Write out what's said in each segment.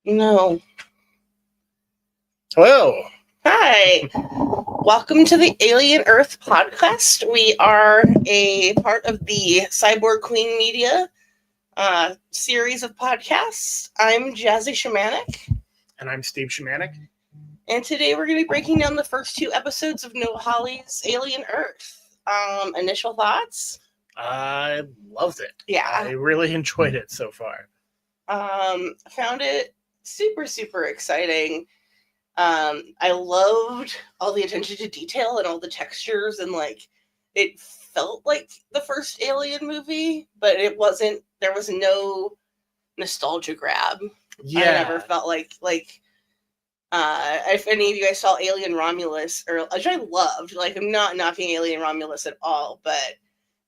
No. Hello. Hi. Welcome to the Alien Earth podcast. We are a part of the Cyborg Queen Media series of podcasts. I'm Jazzy Shamanic. And I'm Steve Shamanic. And today we're going to be breaking down the first two episodes of Noah Hawley's Alien Earth. Initial thoughts? I loved it. Yeah. I really enjoyed it so far. Found it super, super exciting. I loved all the attention to detail and all the textures, and it felt like the first Alien movie, but it wasn't. There was no nostalgia grab. Yeah. I never felt like if any of you guys saw Alien Romulus, which I loved, I'm not knocking Alien Romulus at all, but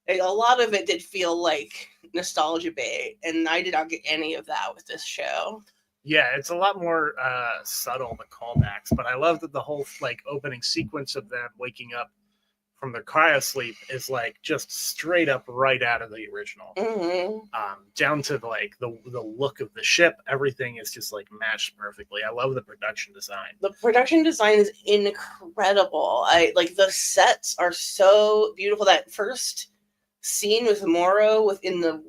a lot of it did feel like nostalgia bait, and I did not get any of that with this show. Yeah, it's a lot more subtle, the callbacks, but I love that the whole opening sequence of them waking up from their cryosleep is just straight up right out of the original. Mm-hmm. Down to the look of the ship, everything is just matched perfectly. I love the production design. The production design is incredible. The sets are so beautiful. That first scene with Morrow within the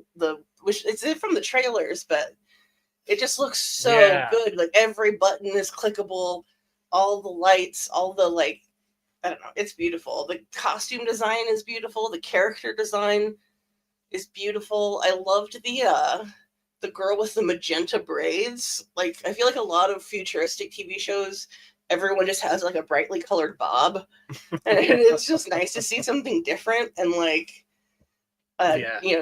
which it's from the trailers, but it just looks so good. Every button is clickable, all the lights, all the I don't know, it's beautiful. The costume design is beautiful. The character design is beautiful. I loved the girl with the magenta braids. I feel like a lot of futuristic TV shows, everyone just has a brightly colored bob. And it's just nice to see something different and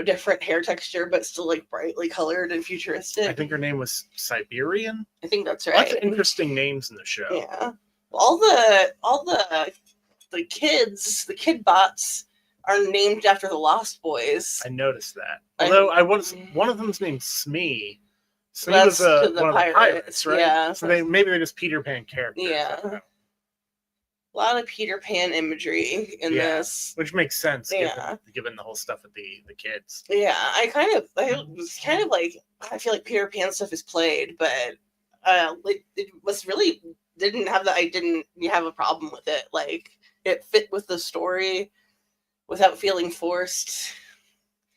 different hair texture, but still brightly colored and futuristic. I think her name was Siberian. I think that's right. Lots of interesting names in the show. Yeah, all the kids, the kid bots, are named after the Lost Boys. I noticed that. Although one of them's named Smee. Smee was one of the pirates, right? Yeah. So maybe they're just Peter Pan characters. Yeah. A lot of Peter Pan imagery in this, which makes sense. Given the whole stuff with the kids. Yeah, I was kind of I feel like Peter Pan stuff is played, but it was really didn't have that. I didn't have a problem with it. It fit with the story without feeling forced.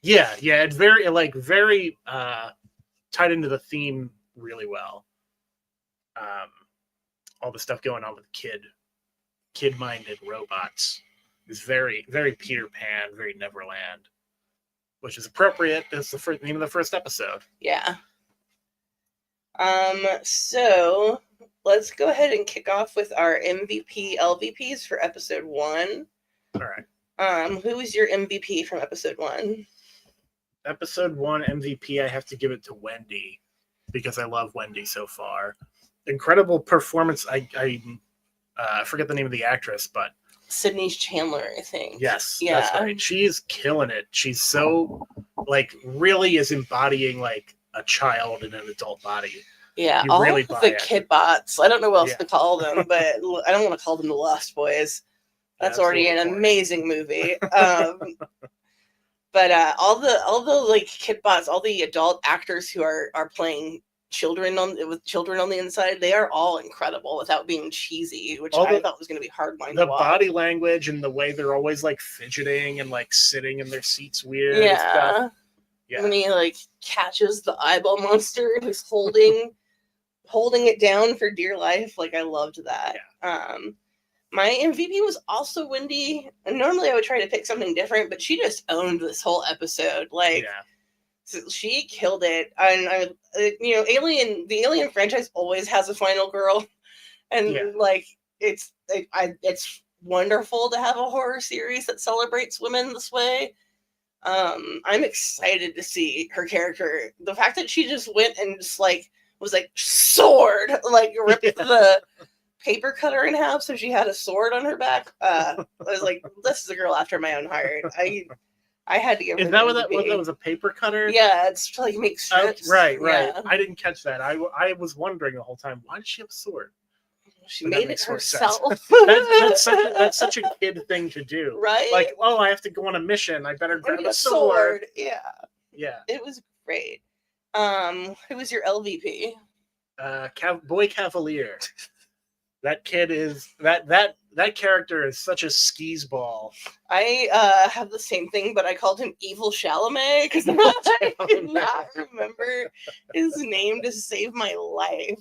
Yeah, it's very very tied into the theme really well. All the stuff going on with kid-minded robots is very, very Peter Pan, very Neverland, which is appropriate. It's the name of the first episode. Yeah. So let's go ahead and kick off with our MVP LVPs for episode 1. All right. Who is your MVP from episode 1? Episode 1 MVP, I have to give it to Wendy because I love Wendy so far. Incredible performance. I forget the name of the actress, but Sydney Chandler, I think. Yes, yeah, that's right. She's killing it. She's so really is embodying a child in an adult body. Yeah, all really the kid bots. I don't know what else to call them, but I don't want to call them the Lost Boys. That's already an amazing movie. But all the kid bots, all the adult actors who are playing children with children on the inside, they are all incredible without being cheesy, which I thought was going to be hardline. The body language and the way they're always fidgeting and sitting in their seats weird. Yeah. Stuff. Yeah. When he catches the eyeball monster and he's holding it down for dear life. I loved that. Yeah. My MVP was also Wendy. And normally I would try to pick something different, but she just owned this whole episode. So she killed it. And the Alien franchise always has a final girl, and it's wonderful to have a horror series that celebrates women this way. I'm excited to see her character. The fact that she just went and just was sword, ripped the paper cutter in half, so she had a sword on her back. I was this is a girl after my own heart. I had to give her. Is that what that was, a paper cutter? Yeah, it's to make strips. Right. Yeah. I didn't catch that. I was wondering the whole time, why did she have a sword? She made it herself. That's such a kid thing to do. Right? I have to go on a mission. I better grab a sword. Yeah. Yeah. It was great. Who was your LVP? Boy Cavalier. That kid is that character is such a skis ball. I have the same thing, but I called him Evil Chalamet because I could not remember his name to save my life.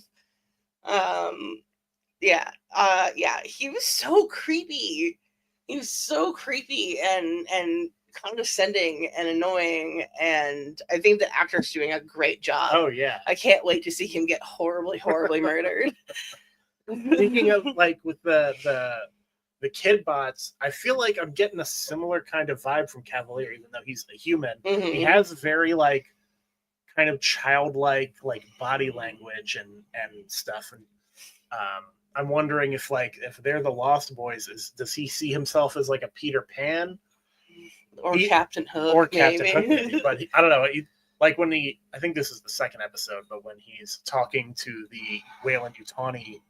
Yeah, he was so creepy. He was so creepy and condescending and annoying, and I think the actor's doing a great job. Oh yeah, I can't wait to see him get horribly murdered. Speaking of like with the kid bots, I feel like I'm getting a similar kind of vibe from Cavalier, even though he's a human. Mm-hmm. He has very like kind of childlike like body language and stuff, and I'm wondering if they're the Lost Boys, does he see himself as like a Peter Pan or Captain Hook, or Captain maybe. Hook, maybe. But I don't know. Like when I think this is the second episode, but when he's talking to the Weyland-Yutani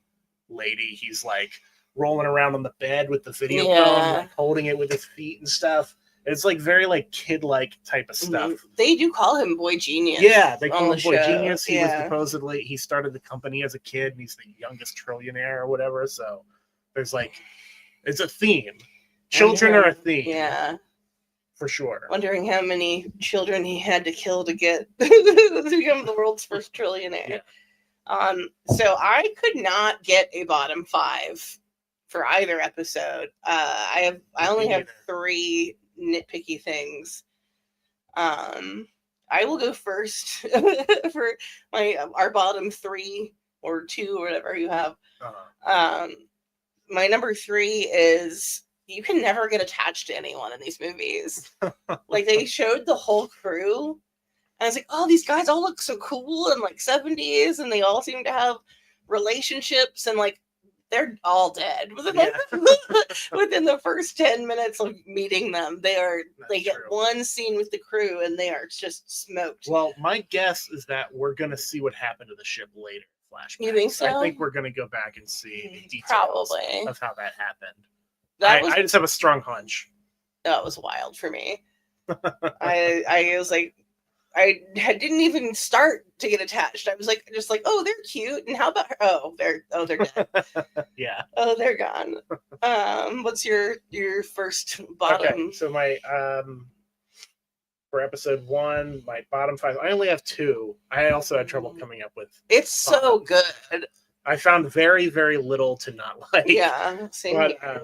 lady, he's like rolling around on the bed with the video phone, like holding it with his feet and stuff. It's like very like kid-like type of stuff. They do call him Boy Genius. Yeah, they call him Boy show. Genius. He was supposedly, he started the company as a kid, and he's the youngest trillionaire or whatever. So there's like, it's a theme. Children are a theme. Yeah. For sure. Wondering how many children he had to kill to get to become the world's first trillionaire. Yeah. So I could not get a bottom 5 for either episode. I only have 3 nitpicky things. I will go first for our bottom 3 or 2 or whatever you have. My number 3 is you can never get attached to anyone in these movies. Like they showed the whole crew, and I was like, oh, these guys all look so cool and like 70s, and they all seem to have relationships, and like they're all dead within the first 10 minutes of meeting them. They get one scene with the crew and they are just smoked. Well, my guess is that we're gonna see what happened to the ship later. Flashbacks. You think so? I think we're gonna go back and see the details of how that happened. I just have a strong hunch. That was wild for me. I was like, I didn't even start to get attached. I was like, oh, they're cute. And how about her? Oh, they're dead. Yeah. Oh, they're gone. What's your first bottom? Okay, so my for episode 1, my bottom 5. I only have 2. I also had trouble coming up with. It's bottoms. So good. I found very, very little to not like. Yeah, same here.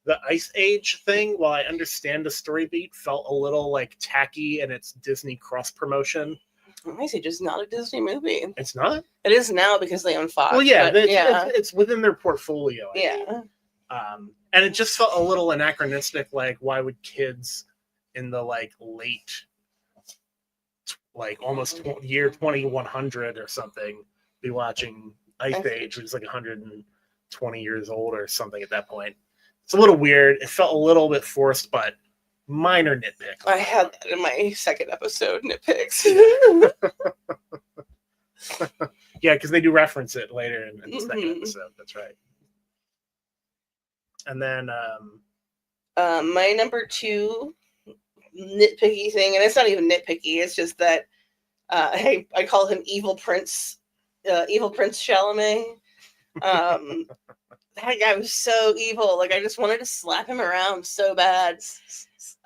The Ice Age thing, while I understand the story beat, felt a little like tacky and it's Disney cross promotion. Ice Age is not a Disney movie. It's not? It is now because they own Fox. Well, yeah, it's within their portfolio. Yeah. And it just felt a little anachronistic. Like, why would kids in the like late, like almost year 2100 or something be watching Ice Age, which is like 120 years old or something at that point? It's a little weird. It felt a little bit forced, but minor nitpick. I had that in my second episode, nitpicks. Yeah, because they do reference it later in the second episode. That's right. And then my number 2 nitpicky thing, and it's not even nitpicky, it's just that I call him Evil Prince Chalamet. That guy was so evil. Like I just wanted to slap him around so bad.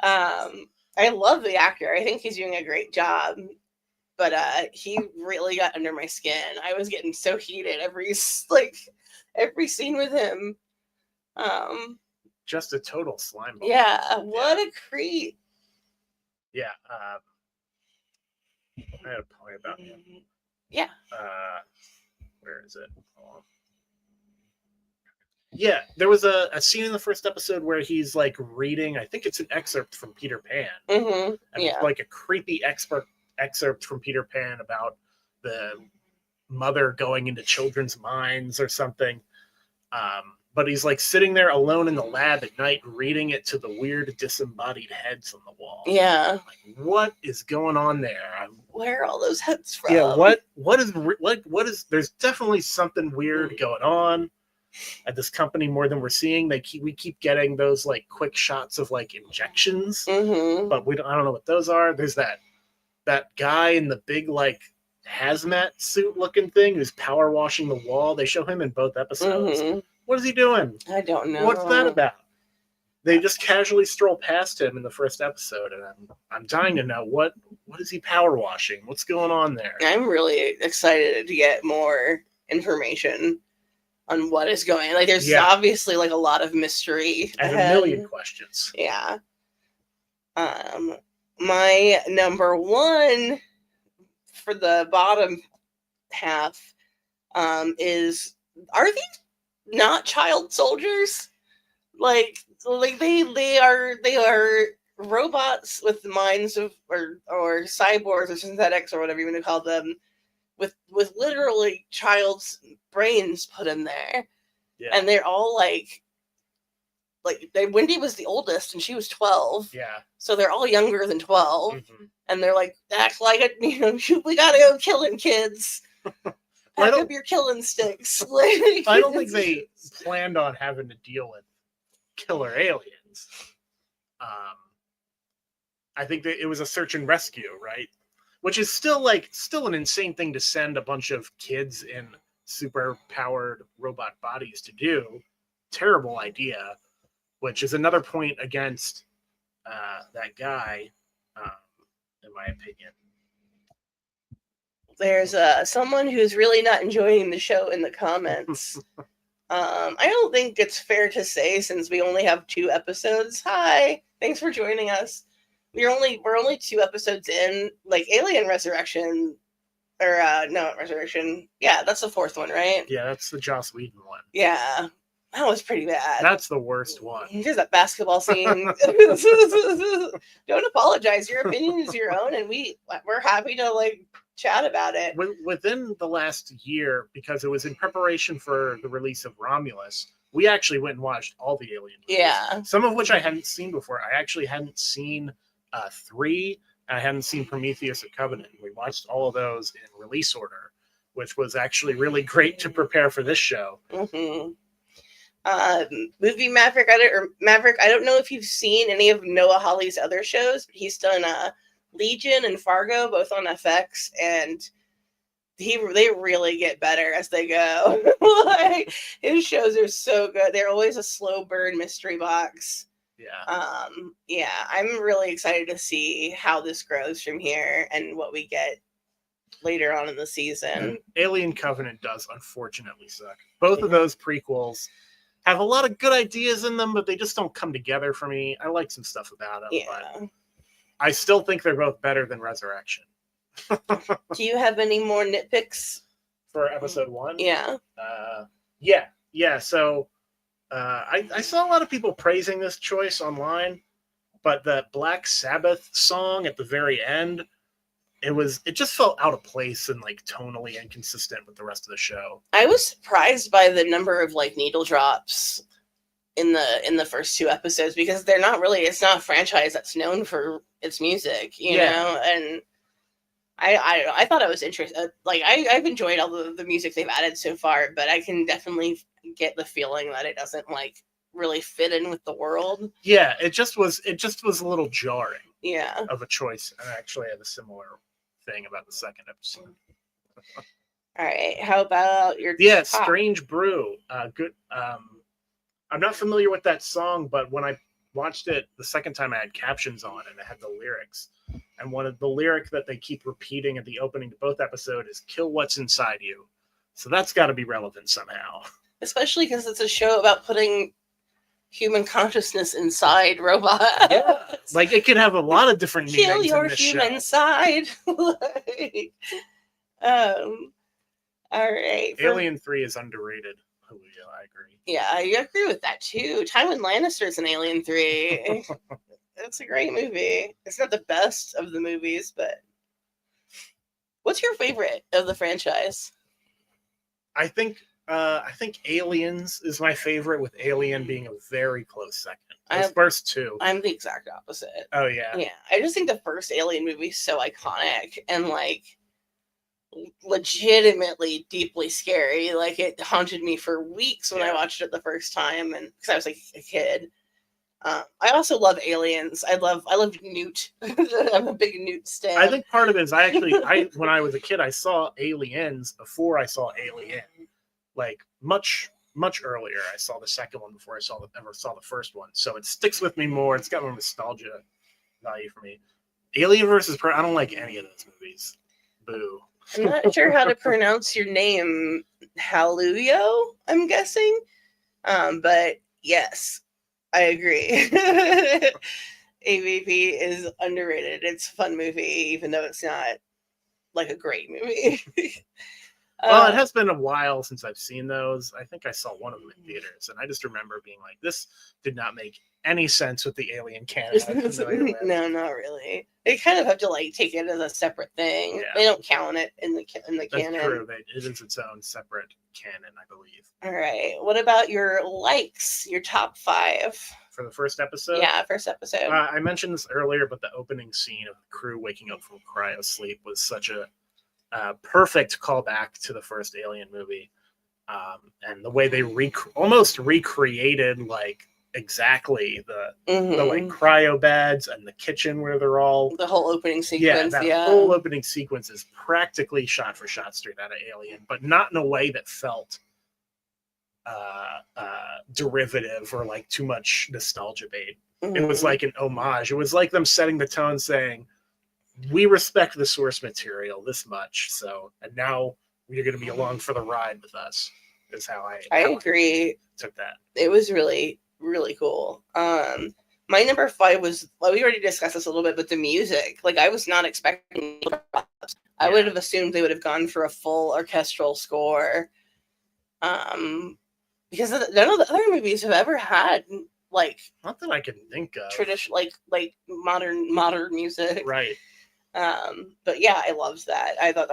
I love the actor. I think he's doing a great job. But he really got under my skin. I was getting so heated every scene with him. Just a total slime ball. Yeah, what a creep. Yeah. I had a point about him. Yeah. Where is it? Hold on. Yeah, there was a scene in the first episode where he's like reading, I think it's an excerpt from Peter Pan. Mm-hmm. Yeah. Like a creepy excerpt from Peter Pan about the mother going into children's minds or something. But he's like sitting there alone in the lab at night reading it to the weird disembodied heads on the wall. Yeah. Like, what is going on there? Where are all those heads from? Yeah, what is there's definitely something weird going on at this company more than we're seeing. We keep getting those like quick shots of like injections, but I don't know what those are. There's that guy in the big like hazmat suit looking thing who's power washing the wall. They show him in both episodes. Mhm. What is he doing? I don't know. What's that about? They just casually stroll past him in the first episode, and I'm dying to know what is he power washing? What's going on there? I'm really excited to get more information on what is going. Like, there's obviously like a lot of mystery. I have a million questions. Yeah. My number one for the bottom half is, are these not child soldiers? Like they are robots with minds of or cyborgs or synthetics or whatever you want to call them, with literally child's brains put in there. Yeah. And they're all like Wendy was the oldest and she was 12. Yeah. So they're all younger than 12. Mm-hmm. And they're like, act like it, we gotta go killing kids. Pack up your killing sticks. I don't think they planned on having to deal with killer aliens. I think that it was a search and rescue, right? Which is still an insane thing to send a bunch of kids in super powered robot bodies to do. Terrible idea, which is another point against that guy, in my opinion. There's someone who's really not enjoying the show in the comments. I don't think it's fair to say, since we only have 2 episodes. Hi, thanks for joining us. We're only 2 episodes in. Like, Alien Resurrection, or no, Resurrection. Yeah, that's the 4th one, right? Yeah, that's the Joss Whedon one. Yeah, that was pretty bad. That's the worst one. Here's that basketball scene. Don't apologize. Your opinion is your own, and we're happy to chat about it. Within the last year, because it was in preparation for the release of Romulus, we actually went and watched all the Alien movies. Yeah. Some of which I hadn't seen before. I actually hadn't seen 3. I hadn't seen Prometheus or Covenant. We watched all of those in release order, which was actually really great to prepare for this show. Mm-hmm. Movie Maverick. I don't know if you've seen any of Noah Hawley's other shows, but he's done Legion and Fargo, both on FX, and they really get better as they go. His shows are so good. They're always a slow burn mystery box. Yeah. Yeah, I'm really excited to see how this grows from here and what we get later on in the season. Alien Covenant does unfortunately suck. Both of those prequels have a lot of good ideas in them, but they just don't come together for me. I like some stuff about them, but I still think they're both better than Resurrection. Do you have any more nitpicks for episode 1? Yeah. Yeah. So I saw a lot of people praising this choice online, but the Black Sabbath song at the very end, it just felt out of place and tonally inconsistent with the rest of the show. I was surprised by the number of needle drops in the first 2 episodes, because they're not really, it's not a franchise that's known for its music, you know, and I thought it was interesting. I've enjoyed all the music they've added so far, but I can definitely get the feeling that it doesn't really fit in with the world. Yeah, it just was a little jarring. Yeah. Of a choice. And I actually have a similar thing about the second episode. All right, how about your top? Strange Brew. Good. I'm not familiar with that song, but when I watched it the second time, I had captions on and it had the lyrics. And one of the lyric that they keep repeating at the opening to both episodes is "Kill what's inside you." So that's got to be relevant somehow. Especially because it's a show about putting human consciousness inside robots. Yeah, it could have a lot of different meanings. Kill your in this human show. Side. All right. Alien 3 is underrated. I agree. Yeah, I agree with that too. Tywin Lannister's in Alien 3. It's a great movie. It's not the best of the movies, but what's your favorite of the franchise? I think Aliens is my favorite, with Alien being a very close second. Those first 2. I'm the exact opposite. Oh yeah. Yeah. I just think the first Alien movie is so iconic and legitimately deeply scary. It haunted me for weeks when I watched it the first time, and because I was a kid. I also love Aliens. I love Newt. I'm a big Newt stan. I think part of it is when I was a kid, I saw Aliens before I saw Alien. Like much earlier. I saw the second one before I ever saw the first one. So it sticks with me more. It's got more nostalgia value for me. Alien versus I don't like any of those movies. Boo. I'm not sure how to pronounce your name. Haluyo, I'm guessing. But yes, I agree. AVP is underrated. It's a fun movie, even though it's not like a great movie. Well, it has been a while since I've seen those. I think I saw one of them in theaters, and I just remember being like, this did not make any sense with the Alien canon. No, not really. They kind of have to like take it as a separate thing. Yeah. They don't count it in the canon. That's true. It is its own separate canon, I believe. All right. What about your likes? Your top 5 for the first episode? Yeah, first episode. I mentioned this earlier, but the opening scene of the crew waking up from cryo sleep was such a perfect callback to the first Alien movie, and the way they almost recreated like exactly the like cryo beds and the kitchen where they're all the whole opening sequence. That whole opening sequence is practically shot for shot straight out of Alien, but not in a way that felt derivative or like too much nostalgia bait. It was like an homage. It was like them setting the tone, saying, we respect the source material this much, and now you're going to be along for the ride with us. Is how I agree. Took that. It was really, really cool. My number 5 was, well, we already discussed this a little bit, but the music. Like, I was not expecting. I would have assumed they would have gone for a full orchestral score. Because none of the other movies have ever had like, not that I can think of, traditional like modern music, right? But yeah, I loved that. I thought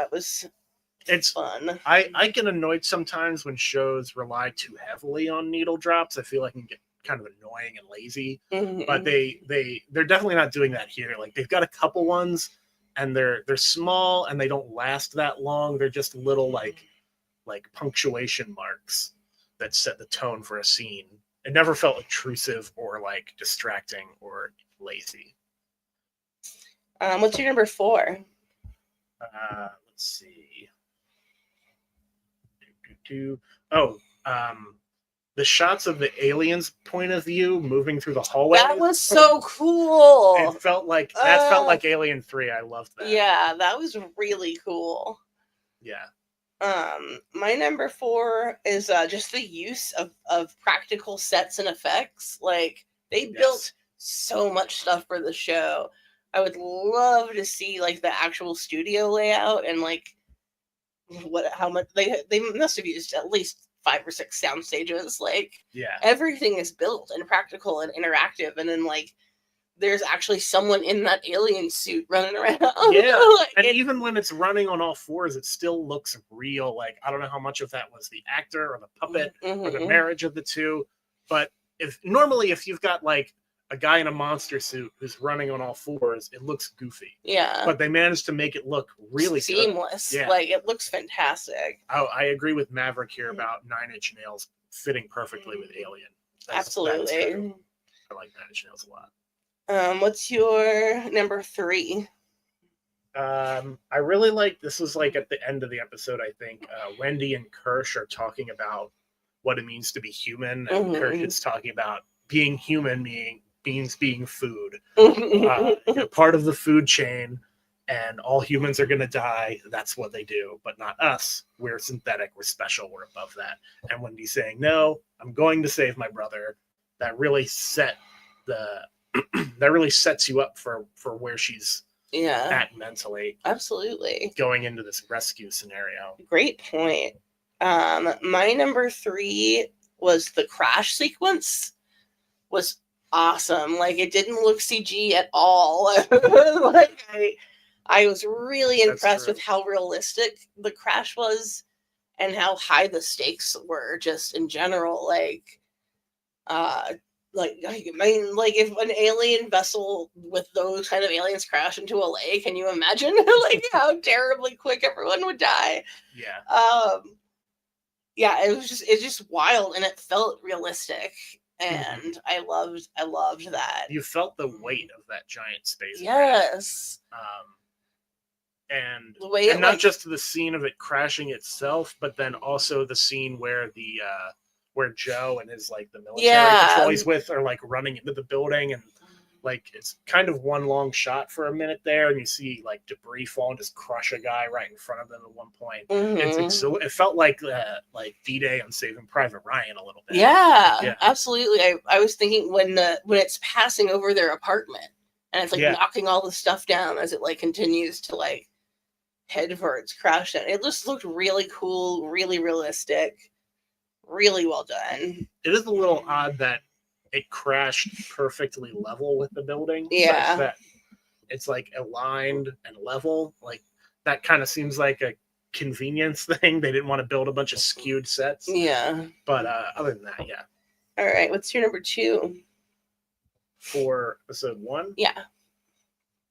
it's fun. I get annoyed sometimes when shows rely too heavily on needle drops. I feel like it can get kind of annoying and lazy. But they're definitely not doing that here. Like, they've got a couple ones, and they're small and they don't last that long. They're just little like punctuation marks that set the tone for a scene. It never felt intrusive or like distracting or lazy. What's your number 4? Let's see. The shots of the aliens' point of view moving through the hallway. That was so cool. It felt like felt like Alien 3. I loved that. Yeah, that was really cool. Yeah. My number 4 is just the use of practical sets and effects. Like, they built so much stuff for the show. I would love to see like the actual studio layout and like how much they must have used at least 5 or 6 sound stages. Like, everything is built and practical and interactive, and then like there's actually someone in that alien suit running around. Yeah, and even when it's running on all fours, it still looks real. Like, I don't know how much of that was the actor or the puppet or the marriage of the two, but if you've got like a guy in a monster suit who's running on all fours, it looks goofy. Yeah. But they managed to make it look really seamless. Good. Yeah. Like, it looks fantastic. I agree with Maverick here about 9 Inch Nails fitting perfectly with Alien. Absolutely. I like 9 Inch Nails a lot. What's your number 3? I really like, this was like at the end of the episode, I think, Wendy and Kirsch are talking about what it means to be human. And Kirsch is talking about being human means being food. Part of the food chain, and all humans are going to die. That's what they do, but not us. We're synthetic. We're special. We're above that. And Wendy's saying, no, I'm going to save my brother. That really sets you up for where she's at mentally. Absolutely. Going into this rescue scenario. Great point. My number 3 was the crash sequence. Was awesome. Like, it didn't look CG at all. Like, I was really impressed with how realistic the crash was and how high the stakes were just in general. Like, I mean, like, if an alien vessel with those kind of aliens crash into a lake, can you imagine like how terribly quick everyone would die? Yeah. Yeah, it's just wild, and it felt realistic. and I loved that. You felt the weight of that giant space. Yes. And The way and not just the scene of it crashing itself, but then also the scene where the where Joe and his like the military patrol he's with are like running into the building, and like it's kind of one long shot for a minute there, and you see like debris fall and just crush a guy right in front of them at one point. It felt like D-Day on Saving Private Ryan a little bit. Yeah. Absolutely. I was thinking when it's passing over their apartment and it's like knocking all the stuff down as it like continues to like head for its crash down. It just looked really cool, really realistic, really well done. It is a little odd that it crashed perfectly level with the building. Yeah. Such that it's like aligned and level. Like that kind of seems like a convenience thing. They didn't want to build a bunch of skewed sets. Yeah. But other than that, yeah. All right. What's your number 2? For episode 1? Yeah.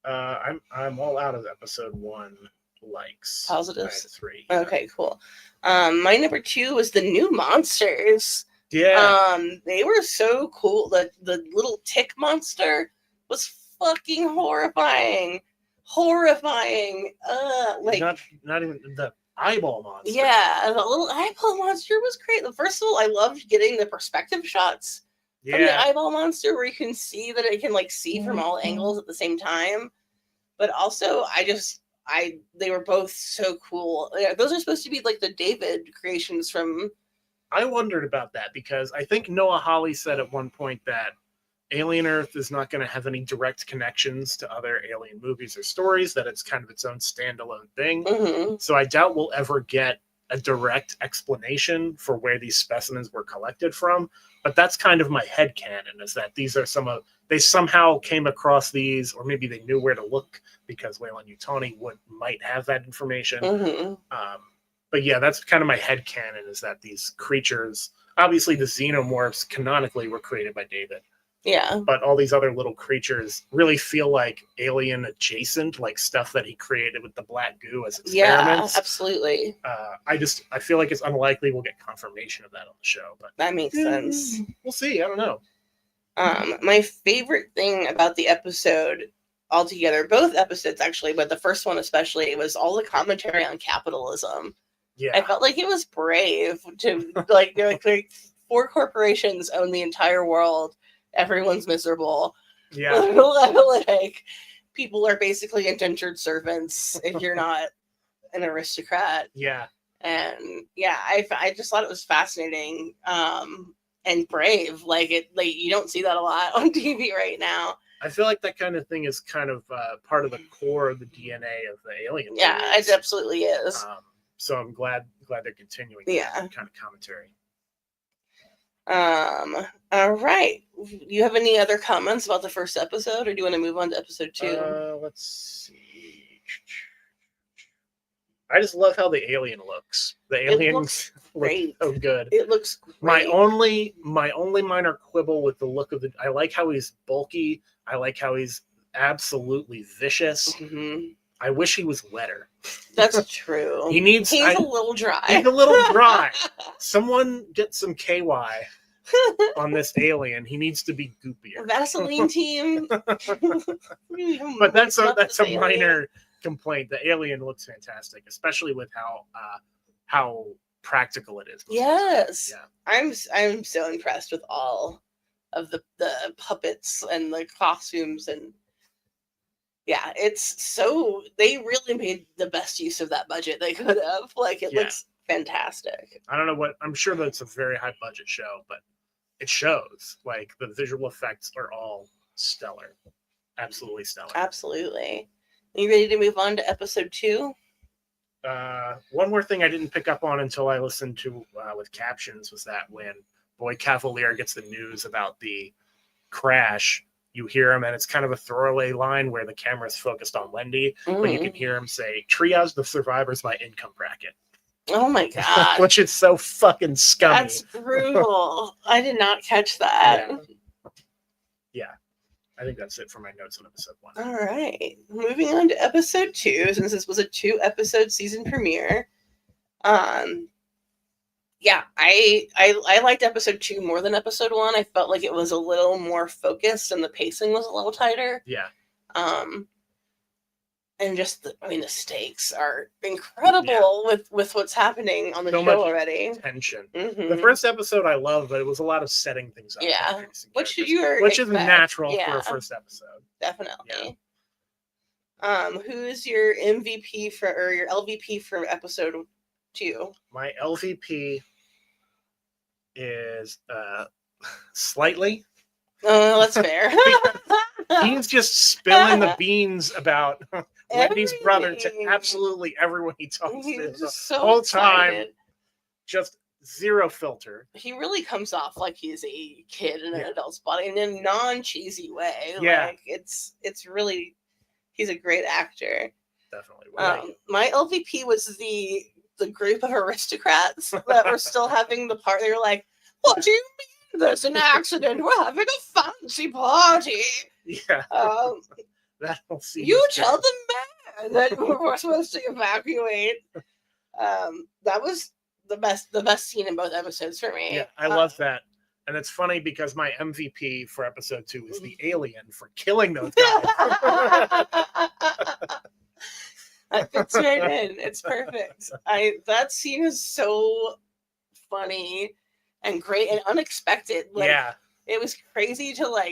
I'm all out of episode 1 likes. Positives? 3. Yeah. Okay, cool. My number 2 was the new monsters. Yeah. They were so cool. The little tick monster was fucking horrifying. Like not even the eyeball monster. Yeah, the little eyeball monster was great. First of all, I loved getting the perspective shots from the eyeball monster where you can see that it can like see from all angles at the same time. But also, they were both so cool. Those are supposed to be like the David creations from. I wondered about that because I think Noah Hawley said at one point that Alien Earth is not going to have any direct connections to other alien movies or stories, that it's kind of its own standalone thing. Mm-hmm. So I doubt we'll ever get a direct explanation for where these specimens were collected from. But that's kind of my headcanon, is that these are they somehow came across these, or maybe they knew where to look because Weyland-Yutani might have that information. Mm-hmm. But yeah, that's kind of my headcanon, is that these creatures, obviously the xenomorphs canonically were created by David. Yeah. But all these other little creatures really feel like alien adjacent, like stuff that he created with the black goo as experiments. Yeah, absolutely. I feel like it's unlikely we'll get confirmation of that on the show, but that makes sense. We'll see. I don't know. My favorite thing about the episode altogether, both episodes actually, but the first one especially, was all the commentary on capitalism. Yeah. I felt like it was brave to like 4 corporations own the entire world. Everyone's miserable. Yeah. Like people are basically indentured servants if you're not an aristocrat. Yeah. And yeah, I just thought it was fascinating and brave. Like you don't see that a lot on TV right now. I feel like that kind of thing is kind of part of the core of the DNA of the alien. Yeah, it absolutely is. So I'm glad they're continuing that kind of commentary. All right. Do you have any other comments about the first episode, or do you want to move on to episode 2? Let's see. I just love how the alien looks. The aliens look so good. It looks great. My only minor quibble with the look of I like how he's bulky. I like how he's absolutely vicious. Mm-hmm. I wish he was wetter. That's true. He's a little dry. He's a little dry. Someone get some KY on this alien. He needs to be goopier. Vaseline team. But that's a minor complaint. The alien looks fantastic, especially with how practical it is. Yes. Yeah. I'm so impressed with all of the puppets and the costumes, and yeah, they really made the best use of that budget they could have. Like it looks fantastic. I don't know I'm sure that's a very high budget show, but it shows. Like the visual effects are all stellar. Absolutely stellar. Absolutely. Are you ready to move on to episode 2? One more thing I didn't pick up on until I listened to with captions was that when Boy Cavalier gets the news about the crash, you hear him, and it's kind of a throwaway line where the camera's focused on Wendy, but you can hear him say, "Triage the survivors by income bracket." Oh my god. Which is so fucking scummy. That's brutal. I did not catch that. Yeah. I think that's it for my notes on episode 1. All right. Moving on to episode 2, since this was a 2-episode season premiere. Yeah, I liked episode 2 more than episode 1. I felt like it was a little more focused and the pacing was a little tighter. Yeah. And just the stakes are incredible with what's happening on the So show much already. Tension. Mm-hmm. The first episode I loved, but it was a lot of setting things up. Yeah, which is natural for a first episode. Definitely. Yeah. Who's your MVP or your LVP for episode 2? My LVP is Slightly. Oh, that's fair. He's just spilling the beans about Wendy's brother to absolutely everyone he talks to the whole time. Just zero filter. He really comes off like he's a kid in an adult's body in a non-cheesy way. Yeah. Like it's really, he's a great actor. Definitely. My LVP was the group of aristocrats that were still having the party. They were like, "What do you mean there's an accident? We're having a fancy party." Yeah. That whole scene. You tell the mayor that we're supposed to evacuate. That was the best scene in both episodes for me. Yeah, I love that. And it's funny because my MVP for episode 2 is the alien for killing those guys. That fits right in. It's perfect. That scene is so funny and great and unexpected. It was crazy to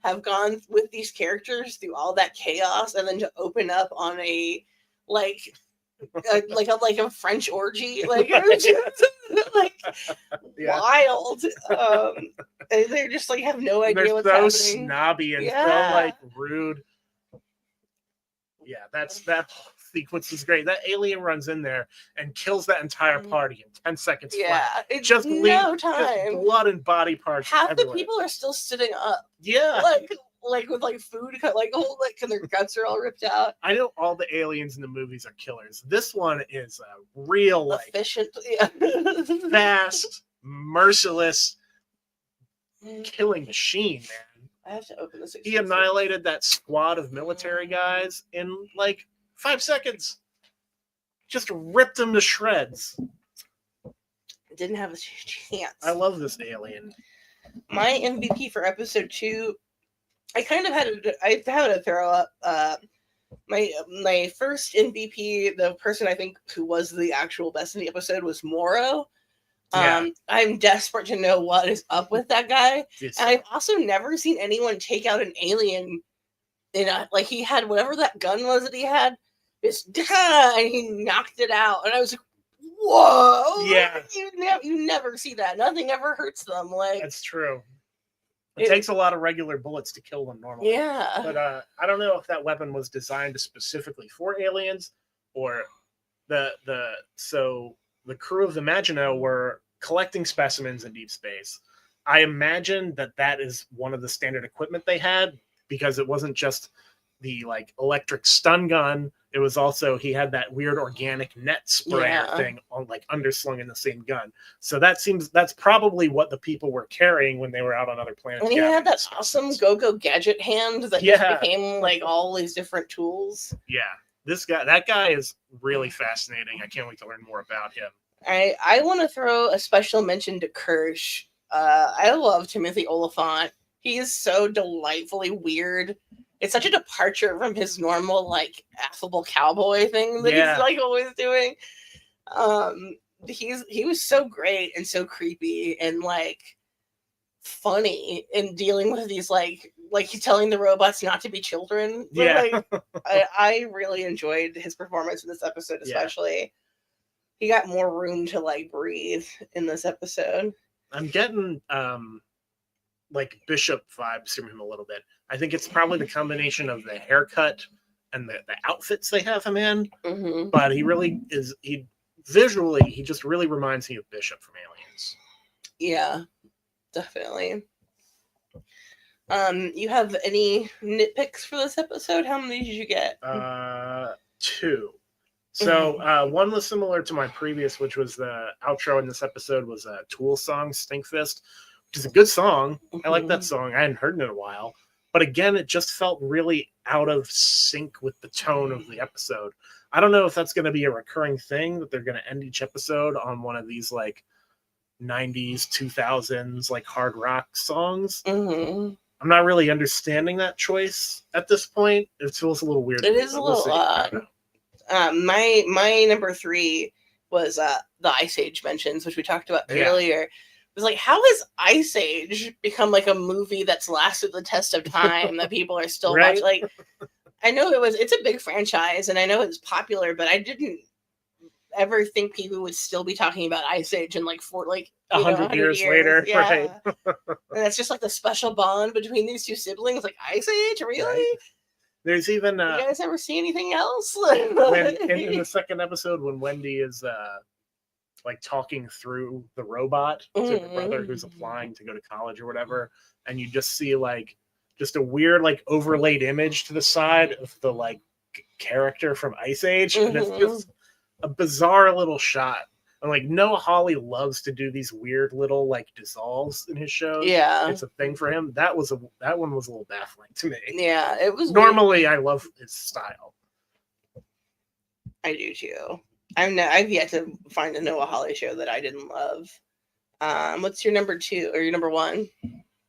have gone with these characters through all that chaos and then to open up on a a French orgy. It was just wild. They're just have no idea what's happening. They're so snobby and so rude. Yeah, that whole sequence is great. That alien runs in there and kills that entire party in 10 seconds. Yeah, it's just time. Just blood and body parts. Half everywhere. The people are still sitting up. Yeah, with food, and their guts are all ripped out. I know all the aliens in the movies are killers. This one is a real efficient, fast, merciless killing machine, man. I have to open this. He annihilated that squad of military guys in 5 seconds. Just ripped them to shreds. Didn't have a chance. I love this alien. My MVP for episode 2, I kind of had to throw up. My first MVP, the person I think who was the actual best in the episode was Morrow. I'm desperate to know what is up with that guy. Yes. And I've also never seen anyone take out an alien he had whatever that gun was that he had, and he knocked it out. And I was like, whoa. Yeah. You never see that. Nothing ever hurts them. That's true. It takes a lot of regular bullets to kill them normally. Yeah. But I don't know if that weapon was designed specifically for aliens or the crew of the Maginot were collecting specimens in deep space. I imagine that is one of the standard equipment they had because it wasn't just the electric stun gun. It was also, he had that weird organic net sprayer thing on underslung in the same gun. So that's probably what the people were carrying when they were out on other planets. And he had that awesome go-go gadget hand that just became all these different tools. Yeah. That guy is really fascinating. I can't wait to learn more about him. I want to throw a special mention to Kirsch. I love Timothy Olyphant. He is so delightfully weird. It's such a departure from his normal affable cowboy thing that he's always doing. He was so great and so creepy and funny in dealing with these he's telling the robots not to be children. Yeah. I really enjoyed his performance in this episode, especially. Yeah. He got more room to breathe in this episode. I'm getting Bishop vibes from him a little bit. I think it's probably the combination of the haircut and the outfits they have him in. Mm-hmm. But he really is. He just really reminds me of Bishop from Aliens. Yeah, definitely. You have any nitpicks for this episode? How many did you get? 2. So one was similar to my previous, which was the outro in this episode was a Tool song, Stinkfist, which is a good song. I like that song. I hadn't heard it in a while. But again, it just felt really out of sync with the tone of the episode. I don't know if that's going to be a recurring thing, that they're going to end each episode on one of these 90s, 2000s, like hard rock songs. Mm-hmm. I'm not really understanding that choice at this point. It feels a little weird. It is a little odd. My number 3 was the Ice Age mentions, which we talked about earlier. It was like, how has Ice Age become like a movie that's lasted the test of time that people are still watching? Like, I know it's a big franchise and I know it's popular, but I didn't ever think people would still be talking about Ice Age in like 100 years later. Yeah. Right. And that's just like the special bond between these two siblings. Like, Ice Age, really? Right. There's even you guys ever see anything else? when in the second episode when Wendy is like talking through the robot to her brother who's applying to go to college or whatever, and you just see like just a weird like overlaid image to the side of the like character from Ice Age, and it's just a bizarre little shot. And like Noah Hawley loves to do these weird little like dissolves in his shows. Yeah, it's a thing for him. That one was a little baffling to me. Yeah, it was. Normally, weird. I love his style. I do too. I've yet to find a Noah Hawley show that I didn't love. What's your number 2 or your number 1?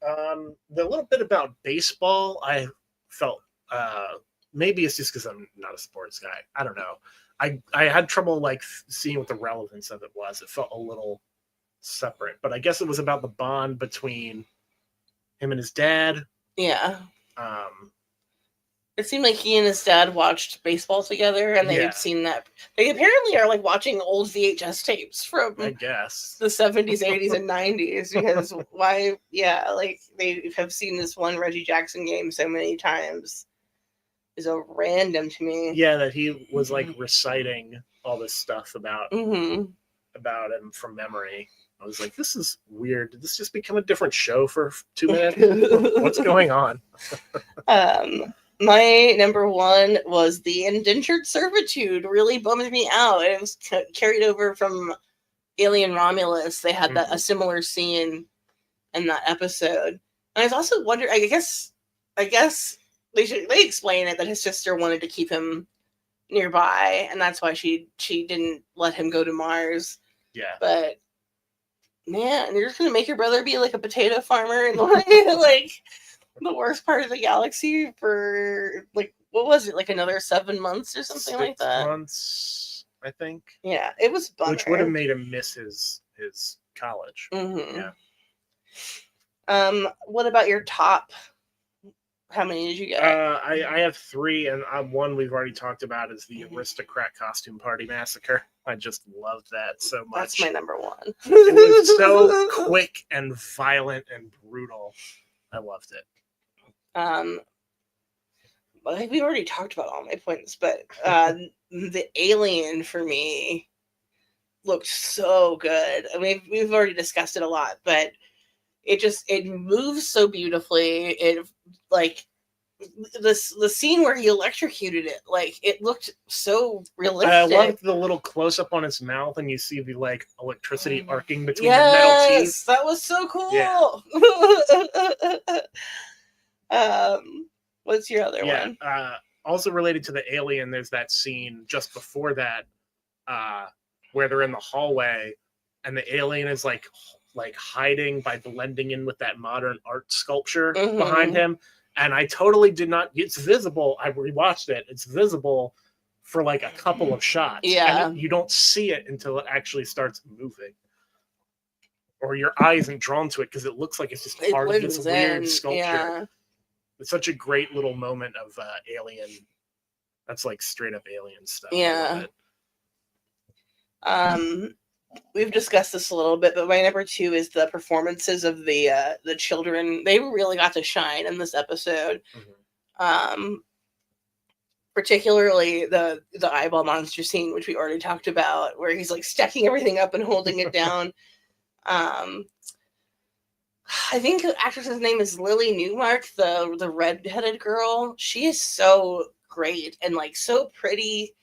The little bit about baseball, I felt maybe it's just because I'm not a sports guy. I don't know. I had trouble like seeing what the relevance of it was. It felt a little separate, but I guess it was about the bond between him and his dad. Yeah. It seemed like he and his dad watched baseball together, and they had seen that. They apparently are like watching old VHS tapes from, I guess, the 70s, 80s, and 90s. Because why? Yeah, like they have seen this one Reggie Jackson game so many times. Is so random to me. Yeah, that he was like reciting all this stuff about him from memory. I was like, this is weird. Did this just become a different show for 2 minutes? What's going on? My number 1 was the indentured servitude. Really bummed me out. It was carried over from Alien Romulus. They had a similar scene in that episode. And I was also wondering, I guess they explain it that his sister wanted to keep him nearby, and that's why she didn't let him go to Mars. Yeah. But man, you're just gonna make your brother be like a potato farmer in like the worst part of the galaxy for like, what was it, like another 7 months or something like that? 6 months, I think. Yeah, it was bummer. Which would have made him miss his college. Yeah. What about your top? How many did you get? I have 3, and one we've already talked about is the Aristocrat Costume Party Massacre. I just loved that so much. That's my number 1. It was so quick and violent and brutal. I loved it. I think we've already talked about all my points, but the alien for me looked so good. I mean, we've already discussed it a lot, but it moves so beautifully. It like the scene where he electrocuted it, like it looked so realistic. I loved the little close up on his mouth, and you see the like electricity arcing between the metal teeth. That was so cool. Yeah. What's your other one? Also related to the alien, there's that scene just before that, where they're in the hallway, and the alien is like hiding by blending in with that modern art sculpture behind him. And I totally did not, it's visible. I rewatched it. It's visible for like a couple of shots. Yeah. And you don't see it until it actually starts moving. Or your eye isn't drawn to it because it looks like it's just part of this weird sculpture. Yeah. It's such a great little moment of alien. That's like straight up alien stuff. Yeah. We've discussed this a little bit, but my number 2 is the performances of the children. They really got to shine in this episode. Particularly the eyeball monster scene, which we already talked about, where he's like stacking everything up and holding it down. I think the actress's name is Lily Newmark, the red-headed girl. She is so great and like so pretty.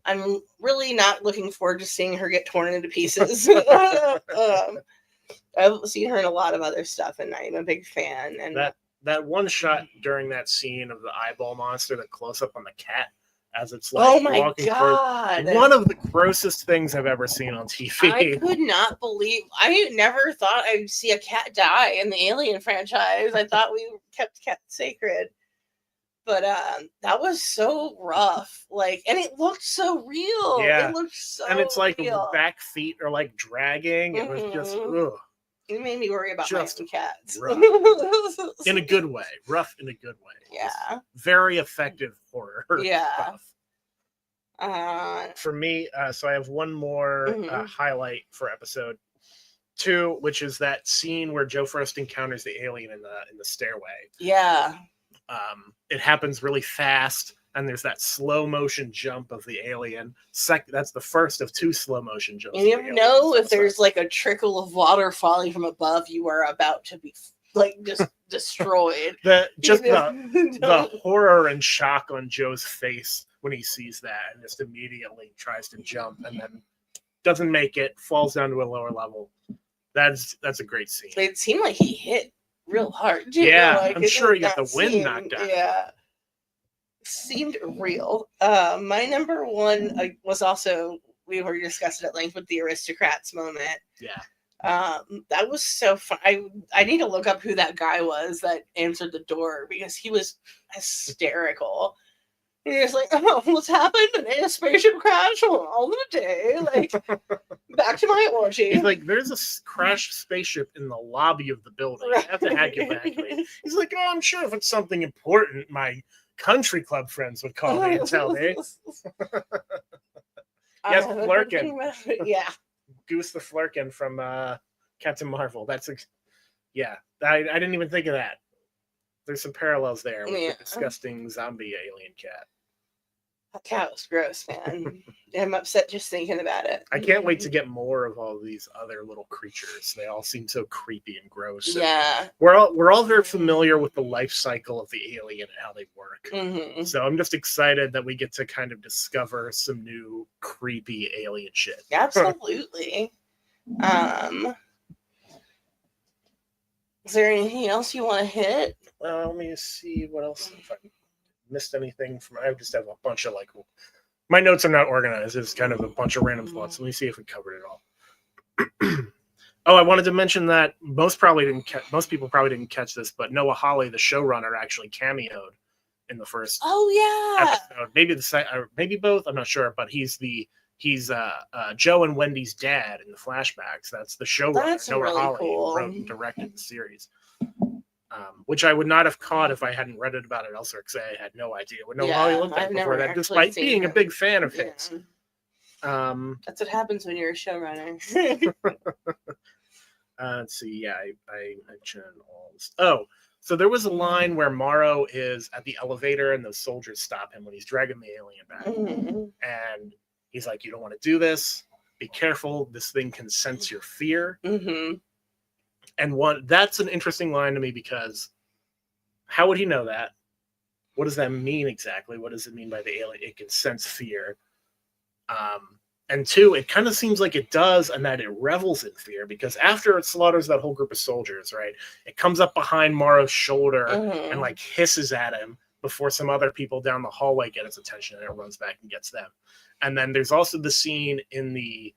I'm really not looking forward to seeing her get torn into pieces. I've seen her in a lot of other stuff, and I'm a big fan. And that one shot during that scene of the eyeball monster, the close up on the cat, as it's like Oh my walking god! towards one of the grossest things I've ever seen on TV. I could not believe. I never thought I'd see a cat die in the Alien franchise. I thought we kept cats sacred, but that was so rough. Like, and it looked so real. Yeah. It looked so. And it's like real. the back feet are like dragging. It was just ugh. It made me worry about Just my own cats. rough. In a good way. Rough in a good way. Yeah. Just very effective horror Yeah. stuff. For me, so I have one more highlight for episode 2, which is that scene where Joe first encounters the alien in the stairway. Yeah. It happens really fast, and there's that slow motion jump of the alien. That's the first of 2 slow motion jumps. And you never know if there's like a trickle of water falling from above, you are about to be like just destroyed. The horror and shock on Joe's face when he sees that, and just immediately tries to jump, and then doesn't make it, falls down to a lower level. That's a great scene. It seemed like he hit real hard. Too. Yeah, like, I'm sure he got the wind knocked out. Yeah, seemed real. My number 1 was also, we were discussing at length, with the aristocrats moment. Yeah. That was so fun. I need to look up who that guy was that answered the door, because he was hysterical. He was like, "Oh, what's happened? A spaceship crash all in a day. Like, back to my orgy." He's like, "There's a crashed spaceship in the lobby of the building. I have to hack it back." He's like, "Oh, I'm sure if it's something important, my country club friends would call me and tell me." Yes, Flerken. Yeah. Goose the Flerken from Captain Marvel. Yeah. I didn't even think of that. There's some parallels there with the disgusting zombie alien cat. That cat was gross, man. I'm upset just thinking about it. I can't wait to get more of all these other little creatures. They all seem so creepy and gross. Yeah. And we're all very familiar with the life cycle of the alien and how they work. Mm-hmm. So I'm just excited that we get to kind of discover some new creepy alien shit. Absolutely. Is there anything else you want to hit? Let me see what else. If I missed anything from, I just have a bunch of my notes are not organized. It's kind of a bunch of random thoughts. Let me see if we covered it all. Oh, I wanted to mention that most people probably didn't catch this, but Noah Hawley, the showrunner, actually cameoed in the first episode. Maybe both. I'm not sure, but he's Joe and Wendy's dad in the flashbacks. That's the showrunner. That's Noah really Hawley cool. wrote and directed the series. Which I would not have caught if I hadn't read it about it elsewhere, because I had no idea what Noah Hawley looked like before that, despite being a big fan of his. That's what happens when you're a showrunner. Let's see. Yeah, I mentioned all this. Oh, so there was a line where Morrow is at the elevator and those soldiers stop him when he's dragging the alien back. And he's like, "You don't want to do this. Be careful. This thing can sense your fear." And that's an interesting line to me, because how would he know that? What does that mean exactly? What does it mean by the alien? It can sense fear. And 2, it kind of seems like it does, and that it revels in fear, because after it slaughters that whole group of soldiers, right, it comes up behind Morrow's shoulder and like hisses at him before some other people down the hallway get its attention, and it runs back and gets them. And then there's also the scene in the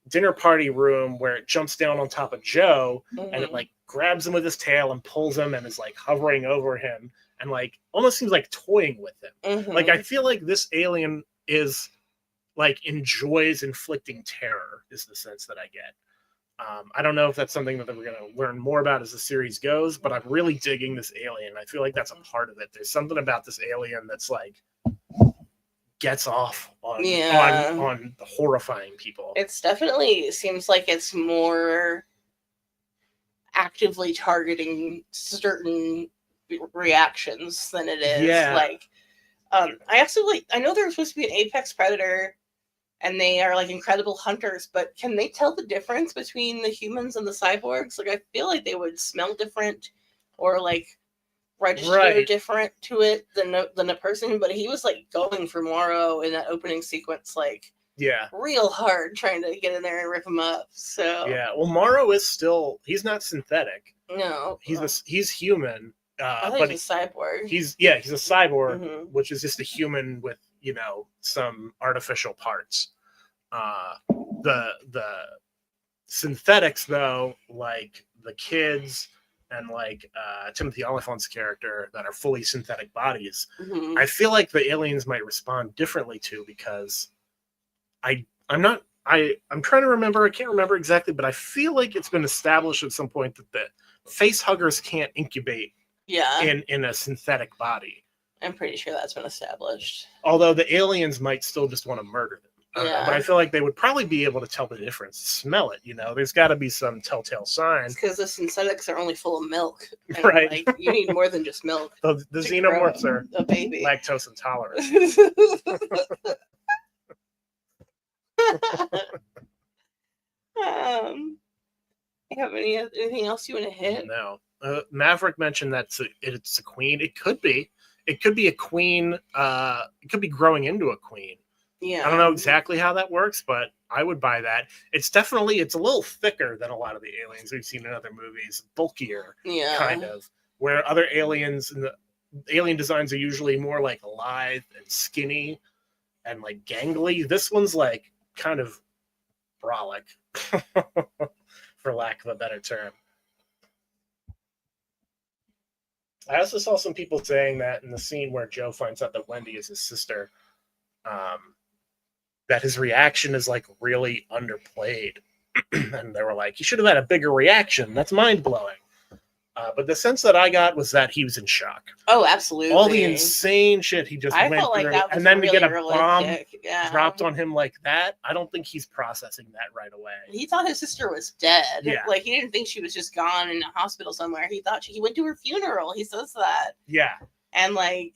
dinner party room where it jumps down on top of Joe and it like grabs him with his tail and pulls him and is like hovering over him and like almost seems like toying with him. Like, I feel like this alien is like enjoys inflicting terror, is the sense that I get. I don't know if that's something that we're going to learn more about as the series goes, but I'm really digging this alien. I feel like that's a part of it. There's something about this alien that's like gets off on horrifying people. It's definitely seems like it's more actively targeting certain reactions than it is like I know there's supposed to be an apex predator and they are like incredible hunters, but can they tell the difference between the humans and the cyborgs? Like, I feel like they would smell different or like register different to it than a person. But he was like going for Morrow in that opening sequence, like real hard, trying to get in there and rip him up. So well, Morrow is he's not synthetic. No, he's human. I think he's a cyborg. He's a cyborg, which is just a human with some artificial parts. The synthetics, though, like the kids and like Timothy Olyphant's character that are fully synthetic bodies, Mm-hmm. I feel like the aliens might respond differently to, because I'm trying to remember. I can't remember exactly, but I feel like it's been established at some point that the face huggers can't incubate in a synthetic body. I'm pretty sure that's been established. Although the aliens might still just want to murder them. I don't know, Yeah. but I feel like they would probably be able to tell the difference, smell it. There's got to be some telltale sign. Because the synthetics are only full of milk. And, Right. Like, you need more than just milk. The xenomorphs are a baby. lactose intolerant. You have anything else you want to hit? No. Maverick mentioned that it's a queen. It could be. It could be a queen. It could be growing into a queen. Yeah. I don't know exactly how that works, but I would buy that. It's a little thicker than a lot of the aliens we've seen in other movies, bulkier, kind of. Where other aliens and the alien designs are usually more like lithe and skinny and like gangly. This one's like kind of brolic, for lack of a better term. I also saw some people saying that in the scene where Joe finds out that Wendy is his sister, that his reaction is like really underplayed. And they were like, he should have had a bigger reaction. That's mind-blowing. But the sense that I got was that he was in shock. Oh, absolutely. All the insane shit he just went felt like through. that was And then really to get a bomb dropped on. on him like that, I don't think he's processing that right away. He thought his sister was dead. Yeah. Like, he didn't think she was just gone in a hospital somewhere. He thought he went to her funeral. He says that. Yeah. And, like,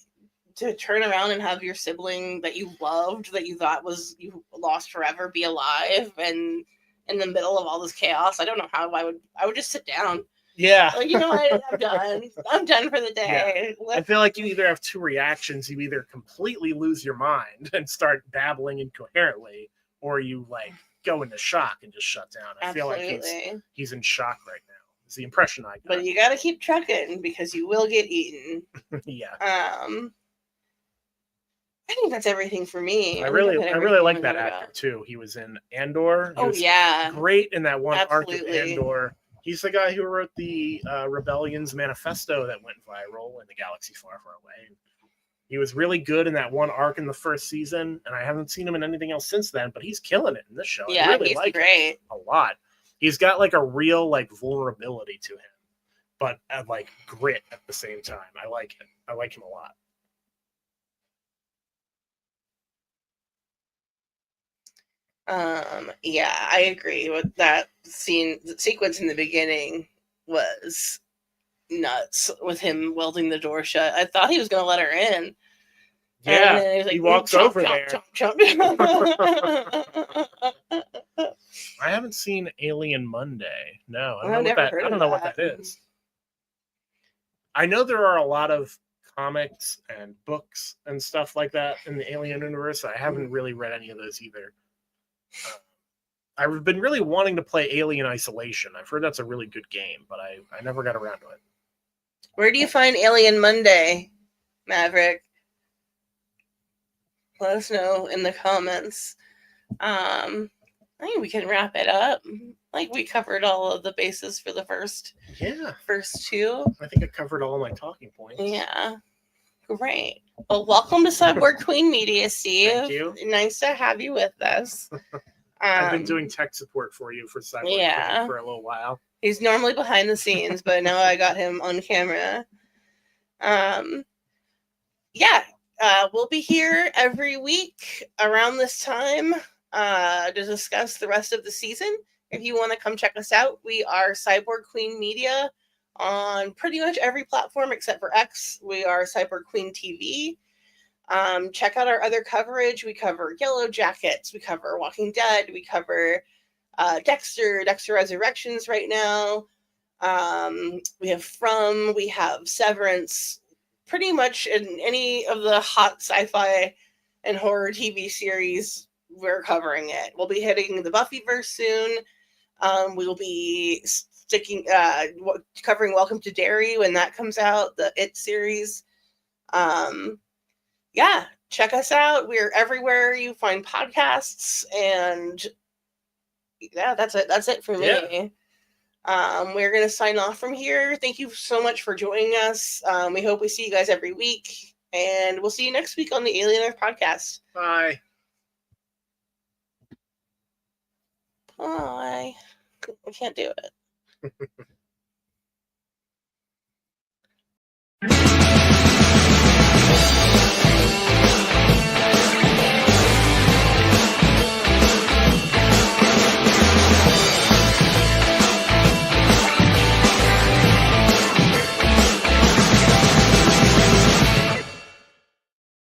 to turn around and have your sibling that you loved, that you thought was you lost forever, be alive and in the middle of all this chaos. I don't know how I would just sit down. Yeah. Like, you know what? I'm done. I'm done for the day. Yeah. I feel like you either have two reactions. You either completely lose your mind and start babbling incoherently, or you like go into shock and just shut down. I feel like he's in shock right now. It's the impression I got. But you got to keep trucking because you will get eaten. Yeah. I think that's everything for me. I really like that actor too. He was in Andor. He was great in that one arc of Andor. He's the guy who wrote the Rebellion's manifesto that went viral in the galaxy far, far away. He was really good in that one arc in the first season, and I haven't seen him in anything else since then, but he's killing it in this show. Yeah, I really he's like great. him a lot. He's got like a real like vulnerability to him, but like grit at the same time. I like it. I like him a lot. Yeah, I agree with that scene. The sequence in the beginning was nuts with him welding the door shut. I thought he was going to let her in. Yeah, he walks over there. I haven't seen Alien Monday. No, I don't know what that is. I know there are a lot of comics and books and stuff like that in the Alien universe. I haven't really read any of those either. I've been really wanting to play Alien Isolation. I've heard that's a really good game, but I never got around to it. Where do you find Alien Monday, Maverick? Let us know in the comments. I think we can wrap it up. Like, we covered all of the bases for the first two. I think I covered all my talking points. Yeah. Great. Well, welcome to Cyborg Queen Media, Steve. Thank you. Nice to have you with us. I've been doing tech support for you for Cyborg Queen for a little while. He's normally behind the scenes, but now I got him on camera. We'll be here every week around this time to discuss the rest of the season. If you want to come check us out, we are Cyborg Queen Media on pretty much every platform except for X. We are Cyborg Queen TV. Check out our other coverage. We cover Yellow Jackets. We cover Walking Dead. We cover Dexter Resurrections right now. We have Severance. Pretty much in any of the hot sci-fi and horror TV series, we're covering it. We'll be hitting the Buffyverse soon. We will be covering Welcome to Derry when that comes out, the It series. check us out. We're everywhere you find podcasts, and yeah, that's it. That's it for me. We're gonna sign off from here. Thank you so much for joining us. We hope we see you guys every week, and we'll see you next week on the Alien Earth podcast. Bye. Bye. I can't do it.